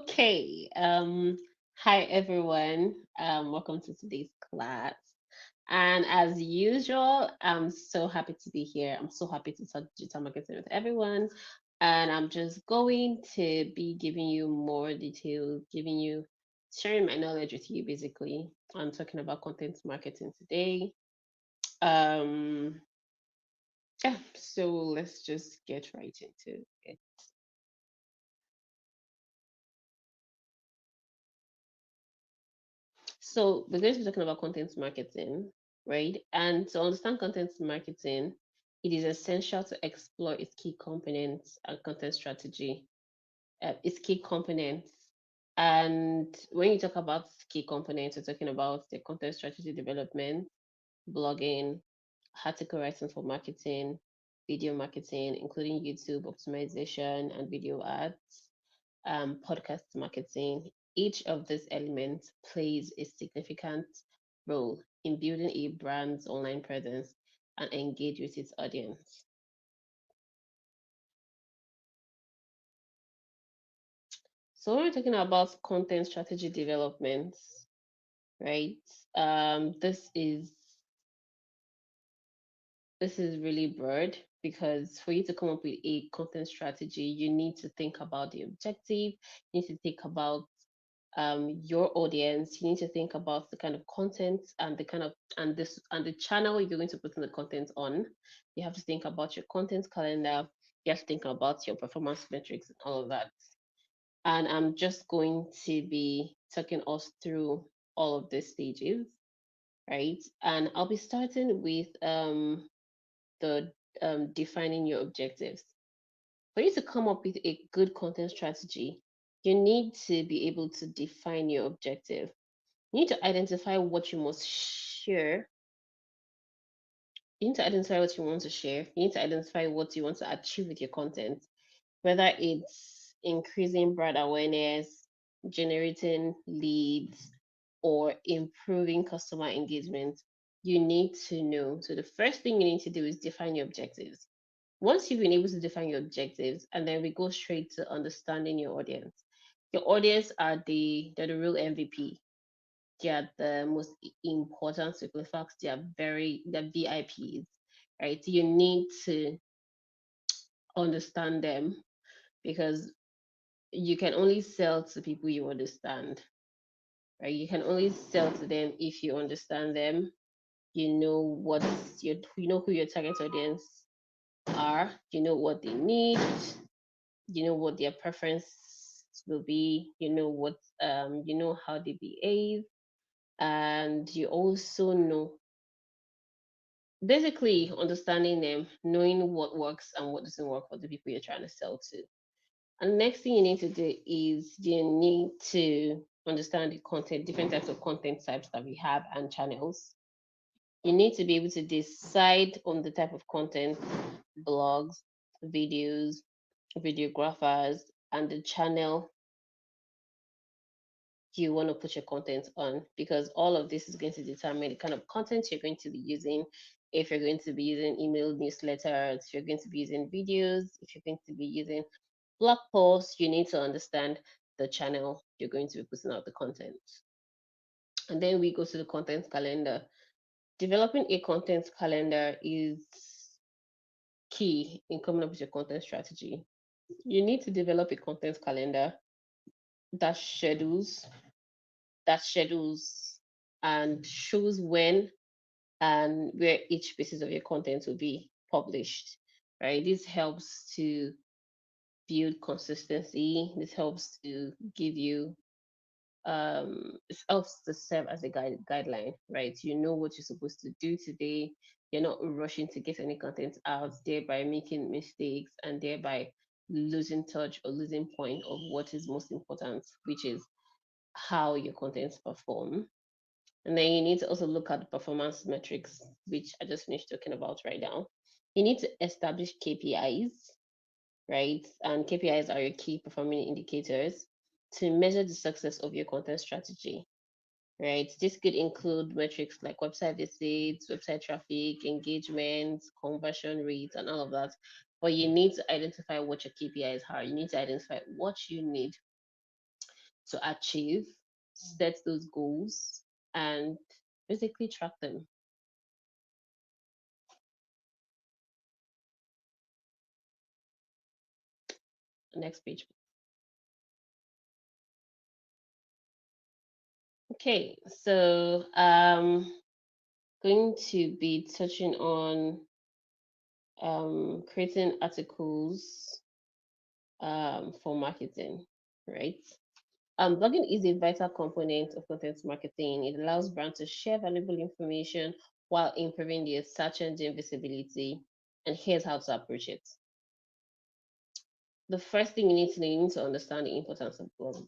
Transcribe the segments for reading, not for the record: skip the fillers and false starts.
Okay. Hi everyone. Welcome to today's class. And as usual, I'm so happy to be here. I'm so happy to talk digital marketing with everyone. And I'm just going to be giving you more details, sharing my knowledge with you basically. I'm talking about content marketing today. Um, yeah, so let's just get right into it. So we're going to be talking about content marketing, right? And to understand content marketing, it is essential to explore its key components and content strategy, its key components. And when you talk about key components, we're talking about the content strategy development, blogging, article writing for marketing, video marketing, including YouTube optimization and video ads, podcast marketing. Each of these elements plays a significant role in building a brand's online presence and engage with its audience. So when we're talking about content strategy development, right? Um, this is this is really broad because for you to come up with a content strategy, you need to think about the objective, you need to think about your audience. You need to think about the kind of content and the kind of and the channel you're going to put in the content on. You have to think about your content calendar. You have to think about your performance metrics and all of that. And I'm just going to be talking us through all of these stages, right? And I'll be starting with the defining your objectives. For you to come up with a good content strategy, you need to be able to define your objective. You need to identify what you must share. You need to identify what you want to share. You need to identify what you want to achieve with your content, whether it's increasing brand awareness, generating leads, or improving customer engagement. You need to know. So, the first thing you need to do is define your objectives. Once you've been able to define your objectives, and then we go straight to understanding your audience. Your audience are they're the real MVP. They are the most important people. In fact, they're VIPs, right? You need to understand them because you can only sell to people you understand, right? You can only sell to them if you understand them. You know you know who your target audience are. You know what they need. You know what their preference will be. You know how they behave, and you also know basically understanding them, knowing what works and what doesn't work for the people you're trying to sell to. And the next thing you need to do is you need to understand the content, different types of content types that we have and channels. You need to be able to decide on the type of content, blogs, videos, videographers, and the channel you want to put your content on because all of this is going to determine the kind of content you're going to be using. If you're going to be using email newsletters, if you're going to be using videos, if you're going to be using blog posts, you need to understand the channel you're going to be putting out the content. And then we go to the content calendar. Developing a content calendar is key in coming up with your content strategy. You need to develop a content calendar that schedules that schedules and shows when and where each pieces of your content will be published, right? This helps to build consistency. This helps to give you it helps to serve as a guideline, right? You know what you're supposed to do today. You're not rushing to get any content out, thereby making mistakes and thereby losing touch or losing point of what is most important, which is how your contents perform. And then you need to also look at the performance metrics, which I just finished talking about right now. You need to establish KPIs, right? And KPIs are your key performing indicators to measure the success of your content strategy, right? This could include metrics like website visits, website traffic, engagement, conversion rates, and all of that. But you need to identify what your KPIs are. You need to identify what you need to achieve, set those goals, and basically track them. Next page. Okay, so going to be touching on creating articles for marketing, right? Blogging is a vital component of content marketing. It allows brands to share valuable information while improving their search engine visibility. And here's how to approach it. The first thing you need to understand the importance of blogging.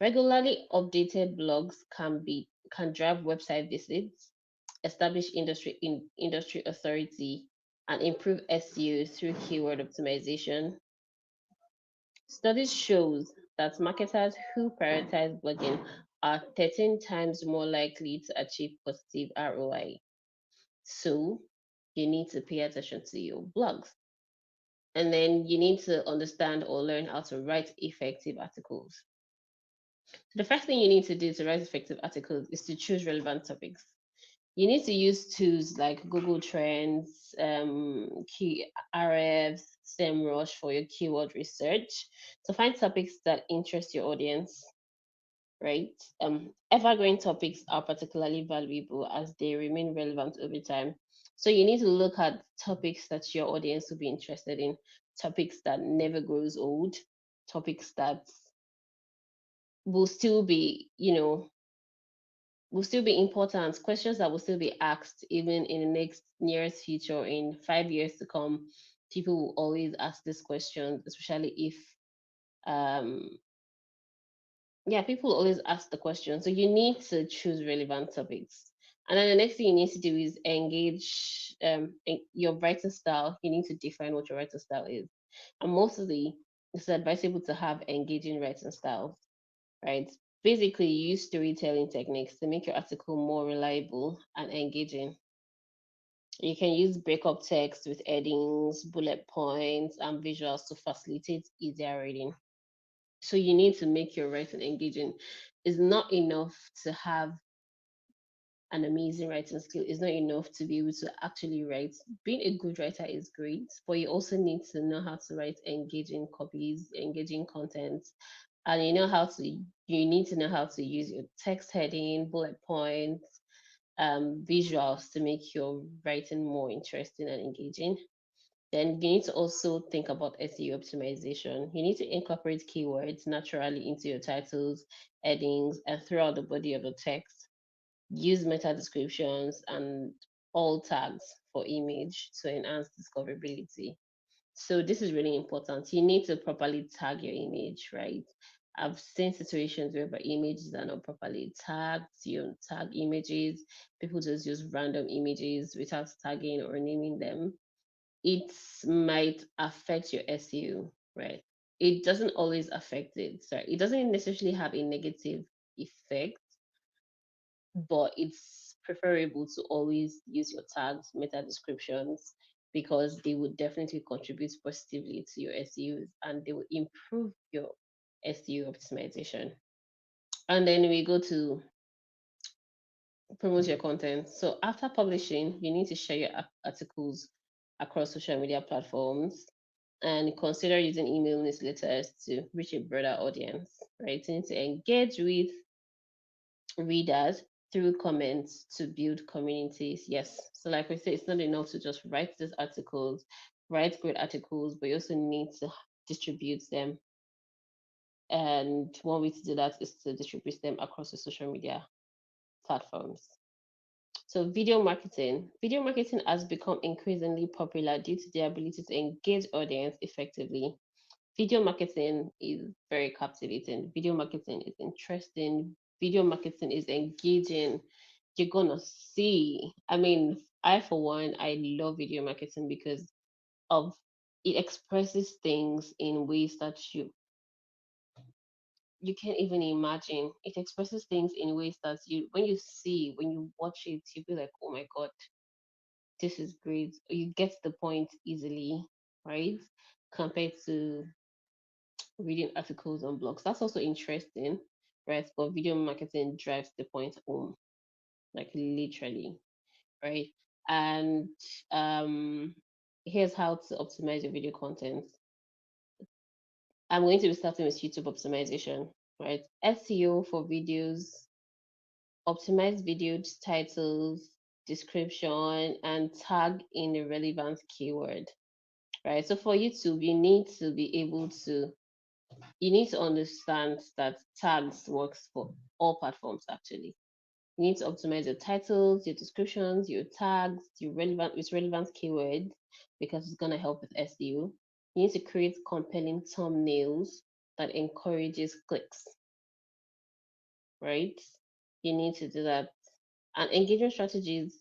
Regularly updated blogs can drive website visits, establish industry authority, and improve SEO through keyword optimization. Studies shows that marketers who prioritize blogging are 13 times more likely to achieve positive ROI. So you need to pay attention to your blogs. And then you need to understand or learn how to write effective articles. The first thing you need to do to write effective articles is to choose relevant topics. You need to use tools like Google Trends, key RFs, SEMrush for your keyword research to find topics that interest your audience, right? Evergreen topics are particularly valuable as they remain relevant over time. So you need to look at topics that your audience will be interested in, topics that never grows old, topics that will still be, will still be important, questions that will still be asked even in the next nearest future, in 5 years to come. People will always ask this question, especially if um yeah, people always ask the question. So you need to choose relevant topics. And then the next thing you need to do is engage your writing style. You need to define what your writing style is. And mostly it's advisable to have engaging writing styles, right? Basically, use storytelling techniques to make your article more reliable and engaging. You can use breakup text with headings, bullet points, and visuals to facilitate easier reading. So you need to make your writing engaging. It's not enough to have an amazing writing skill. It's not enough to be able to actually write. Being a good writer is great, but you also need to know how to write engaging copies, engaging content, and you need to know how to use your text heading, bullet points, visuals to make your writing more interesting and engaging. Then you need to also think about SEO optimization. You need to incorporate keywords naturally into your titles, headings, and throughout the body of the text. Use meta descriptions and alt tags for image to enhance discoverability. So this is really important. You need to properly tag your image, right? I've seen situations where images are not properly tagged. You don't tag images. People just use random images without tagging or naming them. It might affect your SEO, right? It doesn't always affect it. Sorry, it doesn't necessarily have a negative effect, but it's preferable to always use your tags, meta descriptions, because they would definitely contribute positively to your SEOs and they will improve your SEO optimization. And then we go to promote your content. So after publishing, you need to share your articles across social media platforms and consider using email newsletters to reach a broader audience, right? You need to engage with readers through comments to build communities. Yes. So like we said, it's not enough to just write these articles, write great articles, but you also need to distribute them. And one way to do that is to distribute them across the social media platforms. So video marketing has become increasingly popular due to the ability to engage audience effectively. Video marketing is very captivating. Video marketing is interesting. Video marketing is engaging. You're gonna see. I mean, I for one, I love video marketing because of it expresses things in ways that you can't even imagine. It expresses things in ways that when you watch it, you be like, oh my god, this is great. You get the point easily, right? Compared to reading articles on blogs. That's also interesting, right? But video marketing drives the point home, like literally, right? And um, here's how to optimize your video content. I'm going to be starting with YouTube optimization, right? SEO for videos, optimize video titles, description, and tag in the relevant keyword, right? So for YouTube, you need to be able to, you need to understand that tags works for all platforms actually. You need to optimize your titles, your descriptions, your tags, your relevant with relevant keywords because it's gonna help with SEO. You need to create compelling thumbnails that encourages clicks, right? You need to do that. And engagement strategies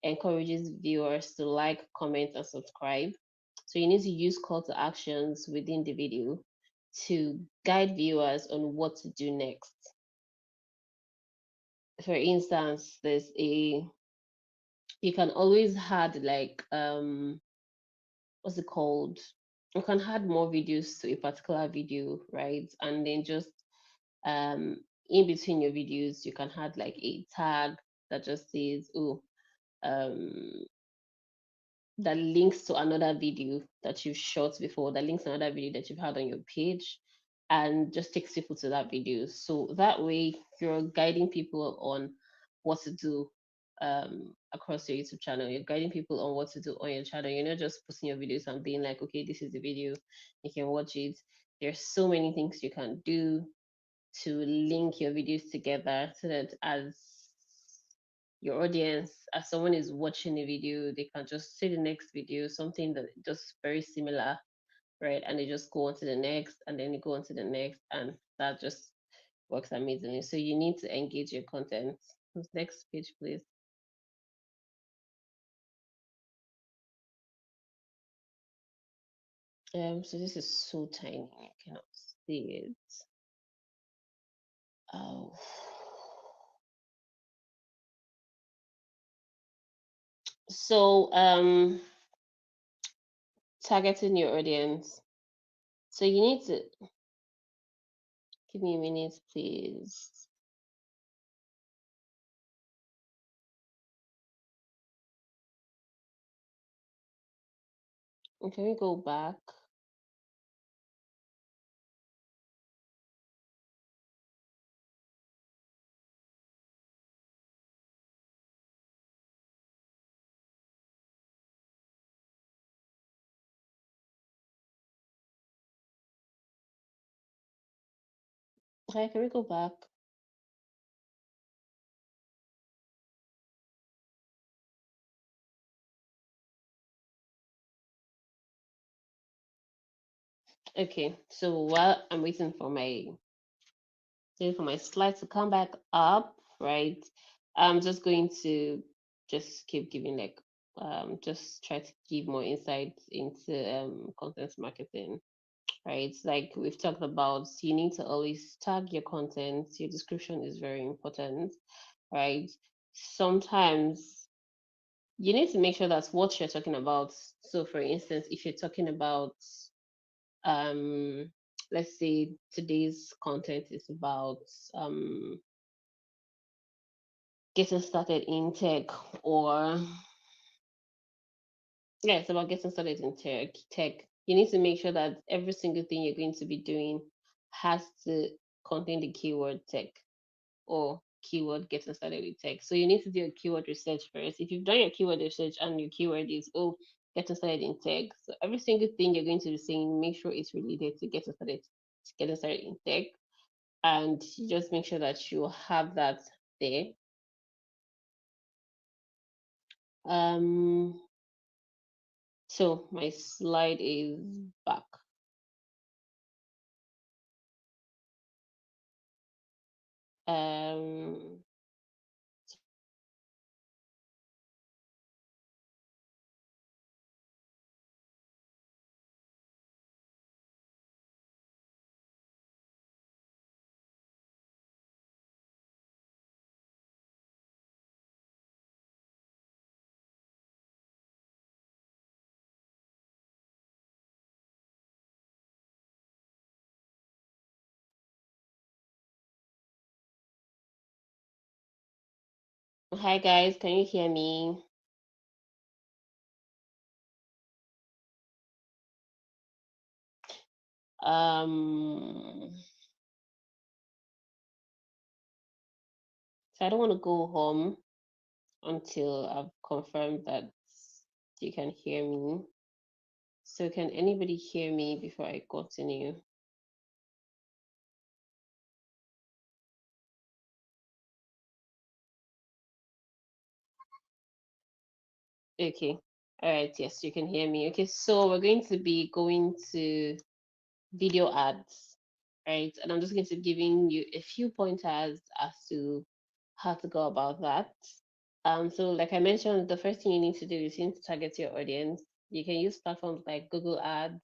encourages viewers to like, comment, and subscribe. So you need to use call to actions within the video to guide viewers on what to do next. For instance, there's a you can always add like what's it called? You can add more videos to a particular video, right? And then just um in between your videos you can add like a tag that just says, oh, um that links to another video that you've shot before, that links to another video that you've had on your page, and just takes people to that video. So that way you're guiding people on what to do across your YouTube channel. You're guiding people on what to do on your channel. You're not just posting your videos and being like, okay, this is the video, you can watch it. There's so many things you can do to link your videos together so that as your audience, as someone is watching a video, they can just see the next video, something that just very similar, right? And they just go on to the next, and then you go on to the next, and that just works amazingly. So you need to engage your content. Next page, please. So this is so tiny, I cannot see it. Oh. So targeting your audience. So you need to give me a minute, please. Can we go back? Okay, can we go back? Okay, so while I'm waiting for my slides to come back up, right? I'm just going to just keep giving like just try to give more insights into content marketing, right? Like we've talked about, you need to always tag your content. Your description is very important, right? Sometimes you need to make sure that's what you're talking about. So for instance, if you're talking about um let's say today's content is about getting started in tech, or yeah, it's about getting started in tech. You need to make sure that every single thing you're going to be doing has to contain the keyword tech or keyword getting started with tech. So you need to do a keyword research first. If you've done your keyword research and your keyword is, oh, getting started in tech, so every single thing you're going to be saying, make sure it's related to getting started in tech, and you just make sure that you have that there. Um, so my slide is back. Um, Hi guys, can you hear me? Um, so I don't want to go home until I've confirmed that you can hear me. So can anybody hear me before I continue? Okay. All right. Yes, you can hear me. Okay. So we're going to be going to video ads, right? And I'm just going to be giving you a few pointers as to how to go about that. So like I mentioned, the first thing you need to do is you need to target your audience. You can use platforms like Google Ads,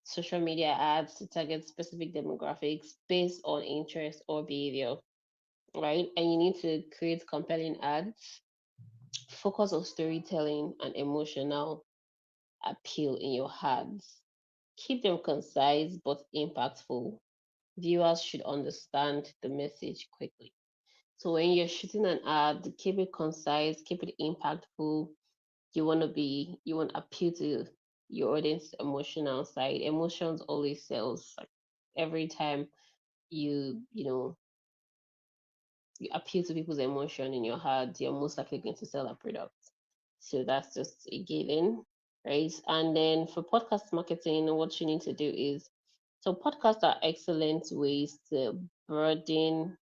social media ads to target specific demographics based on interest or behavior, right? And you need to create compelling ads, focus on storytelling and emotional appeal in your ads. Keep them concise but impactful. Viewers should understand the message quickly. So when you're shooting an ad, keep it concise, keep it impactful. You want to appeal to your audience emotional side. Emotions always sells. Like every time you you appeal to people's emotion in your heart, you're most likely going to sell a product. So that's just a given, right? And then for podcast marketing, what you need to do is so podcasts are excellent ways to broaden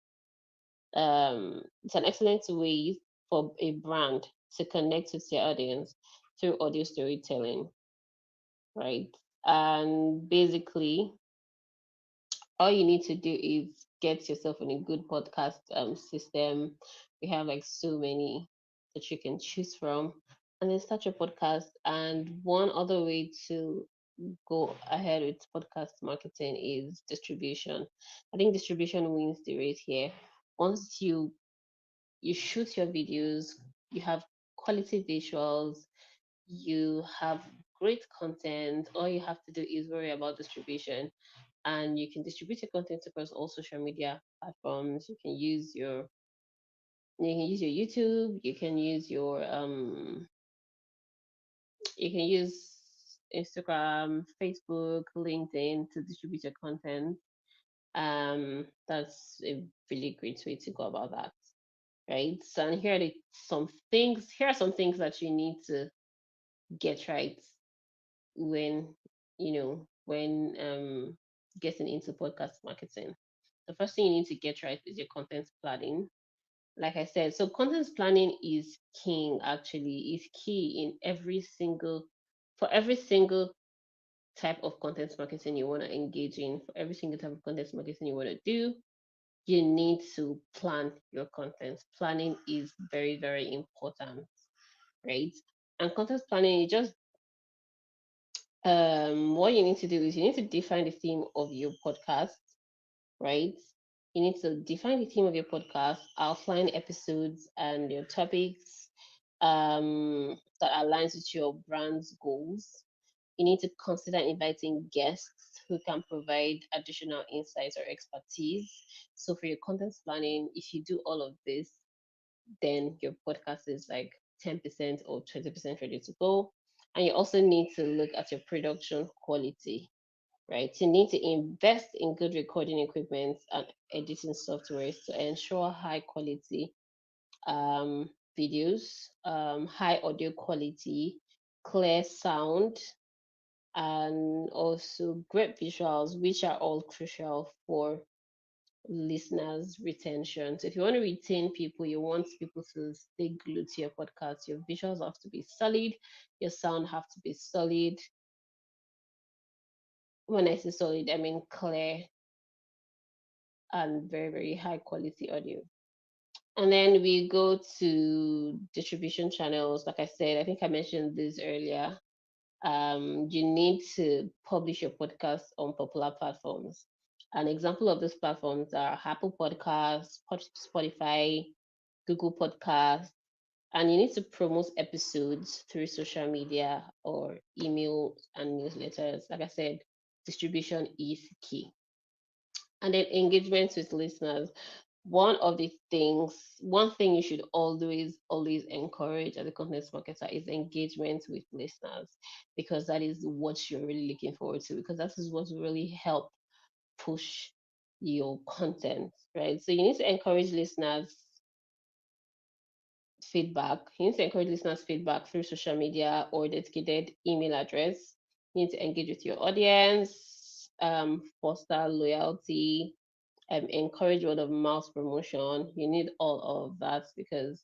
it's an excellent way for a brand to connect with their audience through audio storytelling, right? And basically all you need to do is get yourself in a good podcast system. We have like so many that you can choose from, and then start your podcast. And one other way to go ahead with podcast marketing is distribution. I think distribution wins the race here. Once you shoot your videos, you have quality visuals, you have great content. All you have to do is worry about distribution, and you can distribute your content across all social media platforms. You can use your YouTube, you can use Instagram, Facebook, LinkedIn to distribute your content. That's a really great way to go about that, right? So, and here are some things that you need to get right when when getting into podcast marketing. The first thing you need to get right is your content planning. Like I said, so content planning is king, actually, is key in for every single type of content marketing you want to engage in, for every single type of content marketing you want to do. You need to plan your content. Planning is very, very important, right? And content planning, you just what you need to do is you need to define the theme of your podcast, right? You need to define the theme of your podcast, outline episodes and your topics that aligns with your brand's goals. You need to consider inviting guests who can provide additional insights or expertise. So for your content planning, if you do all of this, then your podcast is like 10% or 20% ready to go. And you also need to look at your production quality, right? You need to invest in good recording equipment and editing softwares to ensure high quality videos, high audio quality, clear sound, and also great visuals, which are all crucial for listeners' retention. So if you want to retain people, you want people to stay glued to your podcast, your visuals have to be solid, your sound have to be solid. When I say solid, I mean clear and very, very high quality audio. And then we go to distribution channels. Like I said, I think I mentioned this earlier. You need to publish your podcast on popular platforms. An example of these platforms are Apple Podcasts, Spotify, Google Podcasts, and you need to promote episodes through social media or email and newsletters. Like I said, distribution is key. And then engagement with listeners. one thing you should always encourage as a content marketer is engagement with listeners, because that is what you're really looking forward to, because that is what will really help push your content, right? So you need to encourage listeners feedback. You need to encourage listeners feedback through social media or dedicated email address. You need to engage with your audience, foster loyalty, encourage word of mouth promotion. You need all of that, because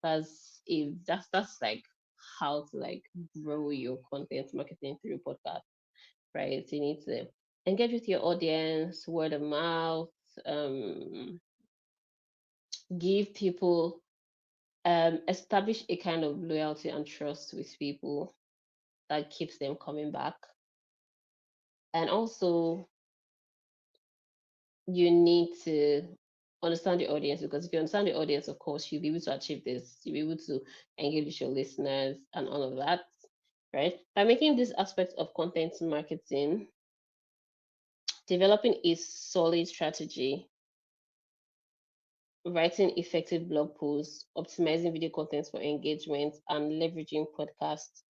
that's like how to like grow your content marketing through podcast, right? So you need to engage with your audience, word of mouth, um, give people, establish a kind of loyalty and trust with people that keeps them coming back. And also, you need to understand the audience, because if you understand the audience, of course, you'll be able to achieve this. You'll be able to engage with your listeners and all of that, right? By making this aspect of content marketing, developing a solid strategy, writing effective blog posts, optimizing video content for engagement, and leveraging podcasts,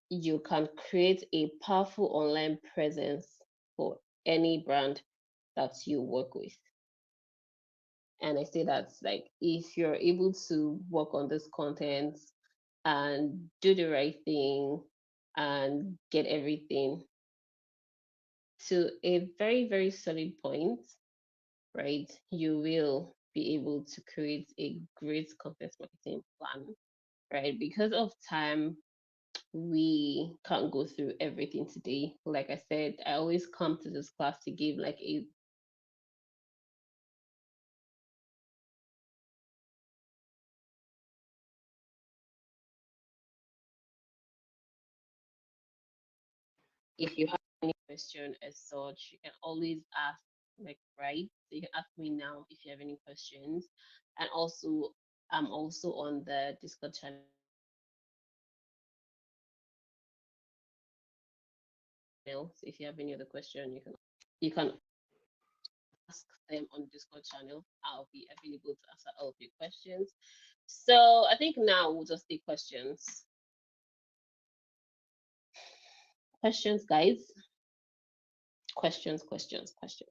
you can create a powerful online presence for any brand that you work with. And I say that, like, if you're able to work on this content and do the right thing and get everything to a very, very solid point, right, you will be able to create a great content marketing plan, right? Because of time, we can't go through everything today. Like I said, I always come to this class to give like a, if you have any question as such, you can always ask, like, right? So you can ask me now if you have any questions. And also, I'm also on the Discord channel. So if you have any other question, you can ask them on Discord channel. I'll be available to answer all of your questions. So I think now we'll just take questions. Questions, guys. Questions, questions, questions.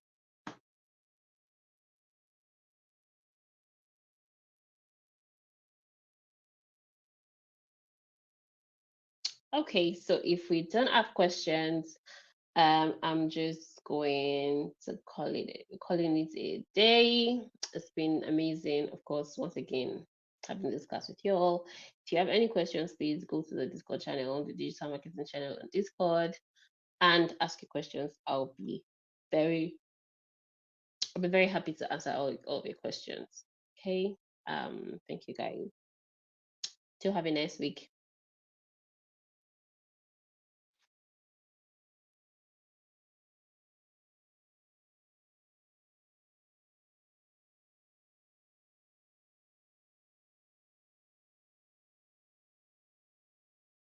Okay, so if we don't have questions, I'm just going to calling it a day. It's been amazing, of course, once again, having this class with you all. If you have any questions, please go to the Discord channel, the digital marketing channel on Discord, and ask your questions. Very, I'll be very happy to answer all of your questions. Okay. Thank you guys. Still have a nice week.